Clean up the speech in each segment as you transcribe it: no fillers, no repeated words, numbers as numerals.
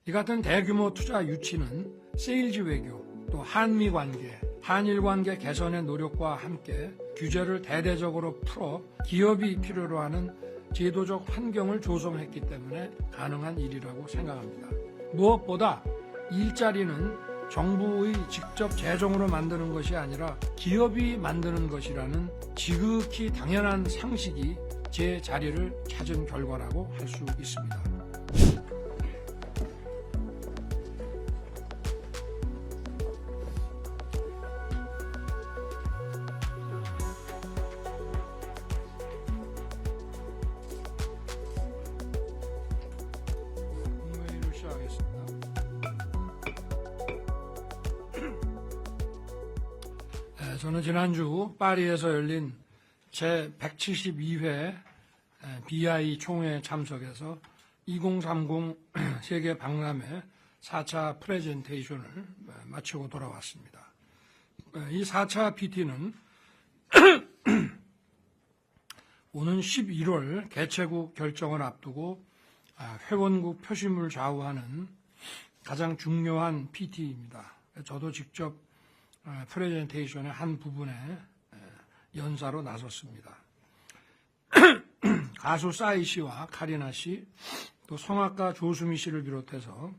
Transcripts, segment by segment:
이 같은 대규모 투자 유치는 세일즈 외교, 또 한미 관계, 한일 관계 개선의 노력과 함께 규제를 대대적으로 풀어 기업이 필요로 하는 제도적 환경을 조성했기 때문에 가능한 일이라고 생각합니다. 무엇보다 일자리는 정부의 직접 재정으로 만드는 것이 아니라 기업이 만드는 것이라는 지극히 당연한 상식이 제 자리를 찾은 결과라고 할 수 있습니다. 공회의를 시작하겠습니다. 저는 지난주 파리에서 열린 제172회 BI 총회에 참석해서 2030 세계 박람회 4차 프레젠테이션을 마치고 돌아왔습니다. 이 4차 PT는 오는 11월 개최국 결정을 앞두고 회원국 표심을 좌우하는 가장 중요한 PT입니다. 저도 직접 프레젠테이션의 한 부분에 연사로 나섰습니다. 가수 싸이 씨와 카리나 씨, 또 성악가 조수미 씨를 비롯해서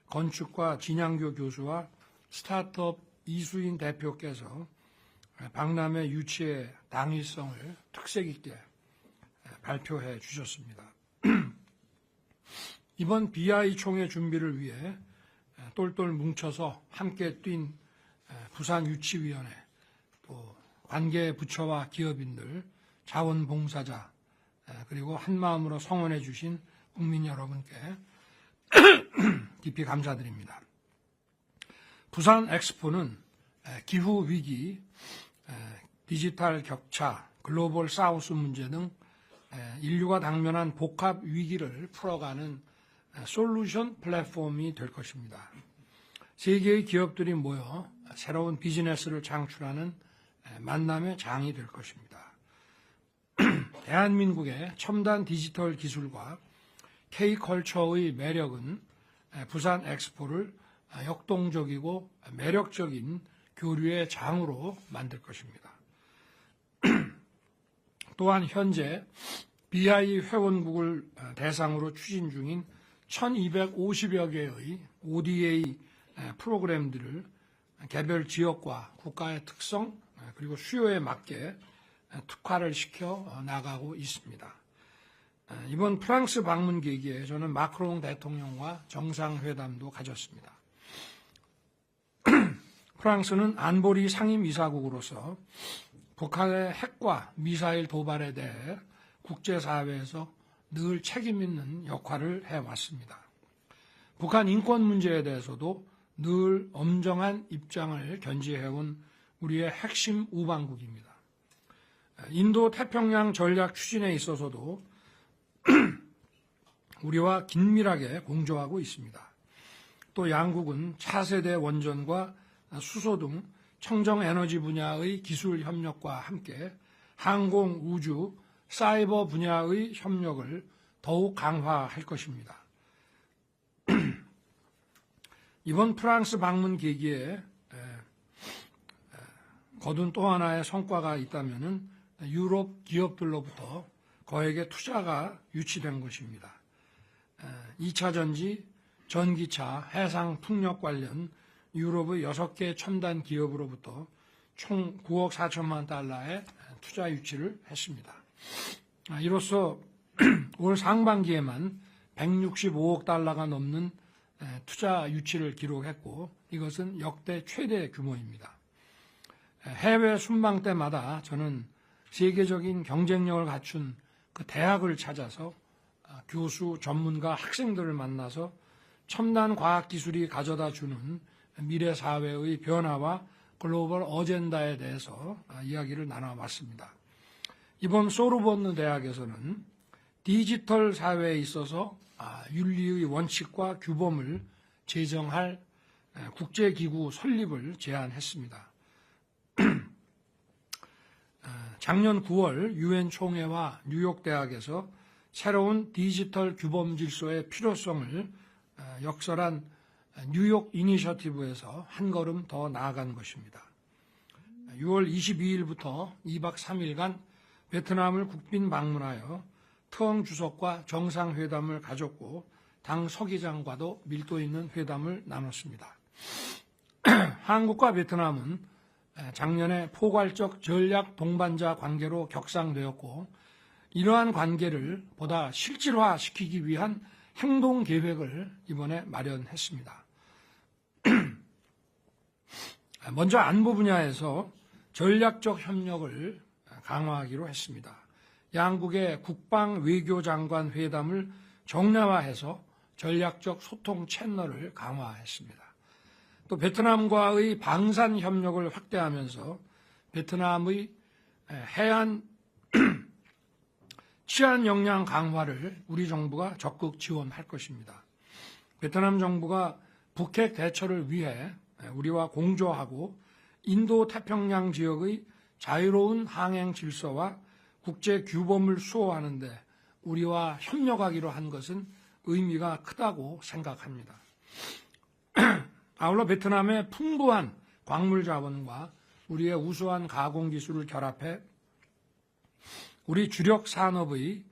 건축가 진양교 교수와 스타트업 이수인 대표께서 박람회 유치의 당위성을 특색 있게 발표해 주셨습니다. 이번 BI 총회 준비를 위해 똘똘 뭉쳐서 함께 뛴 부산유치위원회, 또 관계 부처와 기업인들, 자원봉사자, 그리고 한마음으로 성원해 주신 국민 여러분께 깊이 감사드립니다. 부산 엑스포는 기후위기, 디지털 격차, 글로벌 사우스 문제 등 인류가 당면한 복합 위기를 풀어가는 솔루션 플랫폼이 될 것입니다. 세계의 기업들이 모여 새로운 비즈니스를 창출하는 만남의 장이 될 것입니다. 대한민국의 첨단 디지털 기술과 K컬처의 매력은 부산 엑스포를 역동적이고 매력적인 교류의 장으로 만들 것입니다. 또한 현재 BI 회원국을 대상으로 추진 중인 1250여 개의 ODA 프로그램들을 개별 지역과 국가의 특성 그리고 수요에 맞게 특화를 시켜 나가고 있습니다. 이번 프랑스 방문 계기에 저는 마크롱 대통령과 정상회담도 가졌습니다. 프랑스는 안보리 상임이사국으로서 북한의 핵과 미사일 도발에 대해 국제사회에서 늘 책임 있는 역할을 해왔습니다. 북한 인권 문제에 대해서도 늘 엄정한 입장을 견지해온 우리의 핵심 우방국입니다. 인도 태평양 전략 추진에 있어서도 우리와 긴밀하게 공조하고 있습니다. 또 양국은 차세대 원전과 수소 등 청정에너지 분야의 기술 협력과 함께 항공, 우주, 사이버 분야의 협력을 더욱 강화할 것입니다. 이번 프랑스 방문 계기에 거둔 또 하나의 성과가 있다면 유럽 기업들로부터 거액의 투자가 유치된 것입니다. 2차 전지, 전기차, 해상 풍력 관련 유럽의 6개 첨단 기업으로부터 총 9억 4천만 달러의 투자 유치를 했습니다. 이로써 올 상반기에만 165억 달러가 넘는 투자 유치를 기록했고 이것은 역대 최대 규모입니다. 해외 순방 때마다 저는 세계적인 경쟁력을 갖춘 그 대학을 찾아서 교수, 전문가, 학생들을 만나서 첨단 과학기술이 가져다 주는 미래 사회의 변화와 글로벌 어젠다에 대해서 이야기를 나눠봤습니다. 이번 소르본느 대학에서는 디지털 사회에 있어서 윤리의 원칙과 규범을 제정할 국제기구 설립을 제안했습니다. 작년 9월 유엔 총회와 뉴욕 대학에서 새로운 디지털 규범 질서의 필요성을 역설한 뉴욕 이니셔티브에서 한 걸음 더 나아간 것입니다. 6월 22일부터 2박 3일간 베트남을 국빈 방문하여 트엉 주석과 정상회담을 가졌고 당 서기장과도 밀도 있는 회담을 나눴습니다. 한국과 베트남은 작년에 포괄적 전략 동반자 관계로 격상되었고 이러한 관계를 보다 실질화시키기 위한 행동 계획을 이번에 마련했습니다. 먼저 안보 분야에서 전략적 협력을 강화하기로 했습니다. 양국의 국방 외교장관 회담을 정례화해서 전략적 소통 채널을 강화했습니다. 또 베트남과의 방산 협력을 확대하면서 베트남의 해안 치안 역량 강화를 우리 정부가 적극 지원할 것입니다. 베트남 정부가 북핵 대처를 위해 우리와 공조하고 인도 태평양 지역의 자유로운 항행 질서와 국제 규범을 수호하는 데 우리와 협력하기로 한 것은 의미가 크다고 생각합니다. 아울러 베트남의 풍부한 광물 자원과 우리의 우수한 가공 기술을 결합해 우리 주력 산업의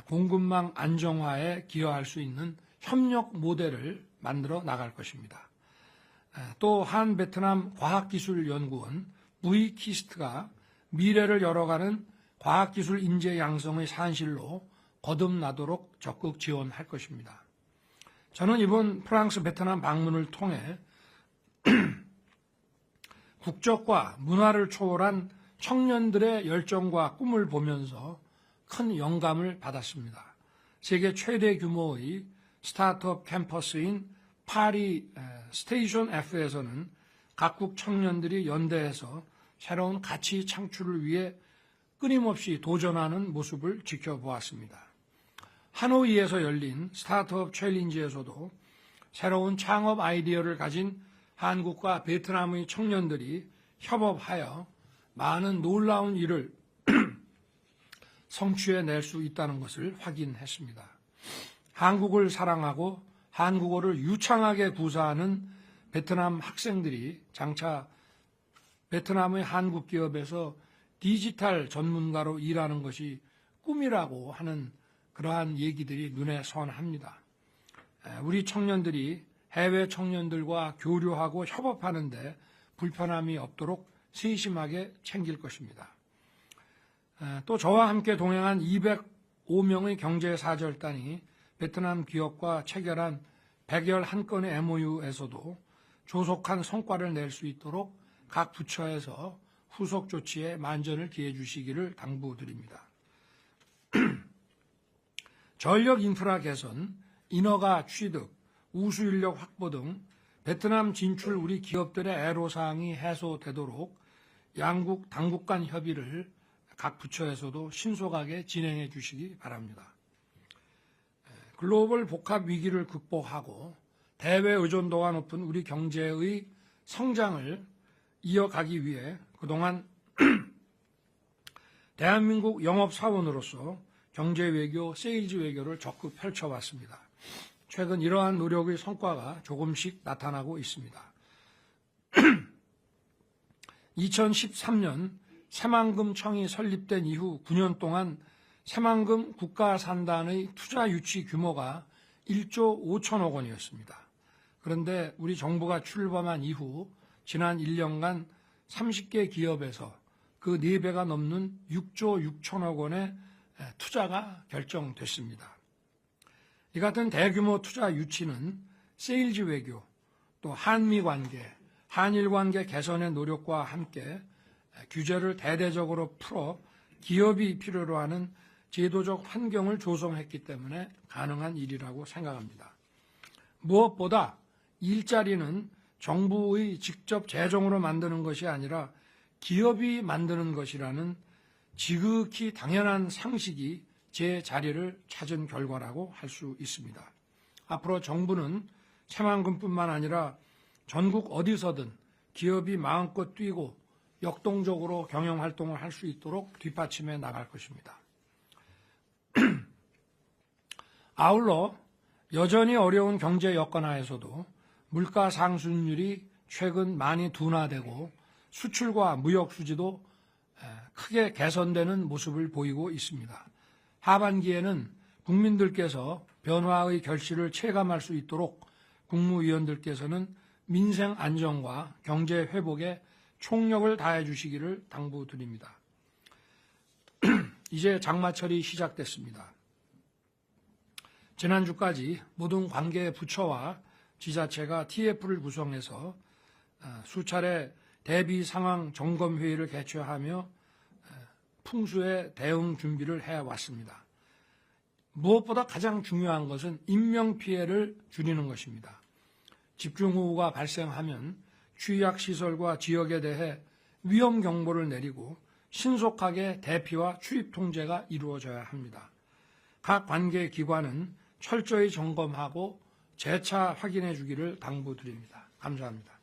공급망 안정화에 기여할 수 있는 협력 모델을 만들어 나갈 것입니다. 또 한 베트남 과학기술연구원 VKIST가 미래를 열어가는 과학기술 인재 양성의 산실로 거듭나도록 적극 지원할 것입니다. 저는 이번 프랑스 베트남 방문을 통해 국적과 문화를 초월한 청년들의 열정과 꿈을 보면서 큰 영감을 받았습니다. 세계 최대 규모의 스타트업 캠퍼스인 파리 스테이션 F에서는 각국 청년들이 연대해서 새로운 가치 창출을 위해 끊임없이 도전하는 모습을 지켜보았습니다. 하노이에서 열린 스타트업 챌린지에서도 새로운 창업 아이디어를 가진 한국과 베트남의 청년들이 협업하여 많은 놀라운 일을 성취해낼 수 있다는 것을 확인했습니다. 한국을 사랑하고 한국어를 유창하게 구사하는 베트남 학생들이 장차 베트남의 한국 기업에서 디지털 전문가로 일하는 것이 꿈이라고 하는 그러한 얘기들이 눈에 선합니다. 우리 청년들이 해외 청년들과 교류하고 협업하는데 불편함이 없도록 세심하게 챙길 것입니다. 또 저와 함께 동행한 205명의 경제사절단이 베트남 기업과 체결한 111건의 MOU에서도 조속한 성과를 낼 수 있도록 각 부처에서 후속 조치에 만전을 기해 주시기를 당부드립니다. 전력 인프라 개선, 인허가 취득, 우수 인력 확보 등 베트남 진출 우리 기업들의 애로사항이 해소되도록 양국 당국 간 협의를 각 부처에서도 신속하게 진행해 주시기 바랍니다. 글로벌 복합 위기를 극복하고 대외 의존도가 높은 우리 경제의 성장을 이어가기 위해 그동안 대한민국 영업사원으로서 경제외교, 세일즈 외교를 적극 펼쳐왔습니다. 최근 이러한 노력의 성과가 조금씩 나타나고 있습니다. 2013년 새만금청이 설립된 이후 9년 동안 새만금 국가산단의 투자 유치 규모가 1조 5천억 원이었습니다. 그런데 우리 정부가 출범한 이후 지난 1년간 30개 기업에서 그 4배가 넘는 6조 6천억 원의 투자가 결정됐습니다. 이 같은 대규모 투자 유치는 세일즈 외교, 또 한미 관계, 한일 관계 개선의 노력과 함께 규제를 대대적으로 풀어 기업이 필요로 하는 제도적 환경을 조성했기 때문에 가능한 일이라고 생각합니다. 무엇보다 일자리는 정부의 직접 재정으로 만드는 것이 아니라 기업이 만드는 것이라는 지극히 당연한 상식이 제 자리를 찾은 결과라고 할 수 있습니다. 앞으로 정부는 새만금뿐만 아니라 전국 어디서든 기업이 마음껏 뛰고 역동적으로 경영활동을 할 수 있도록 뒷받침해 나갈 것입니다. 아울러 여전히 어려운 경제 여건 하에서도 물가 상승률이 최근 많이 둔화되고 수출과 무역 수지도 크게 개선되는 모습을 보이고 있습니다. 하반기에는 국민들께서 변화의 결실을 체감할 수 있도록 국무위원들께서는 민생 안정과 경제 회복에 총력을 다해 주시기를 당부드립니다. 이제 장마철이 시작됐습니다. 지난주까지 모든 관계 부처와 지자체가 TF를 구성해서 수차례 대비 상황 점검 회의를 개최하며 풍수의 대응 준비를 해왔습니다. 무엇보다 가장 중요한 것은 인명피해를 줄이는 것입니다. 집중호우가 발생하면 취약시설과 지역에 대해 위험 경보를 내리고 신속하게 대피와 출입 통제가 이루어져야 합니다. 각 관계기관은 철저히 점검하고 재차 확인해 주기를 당부드립니다. 감사합니다.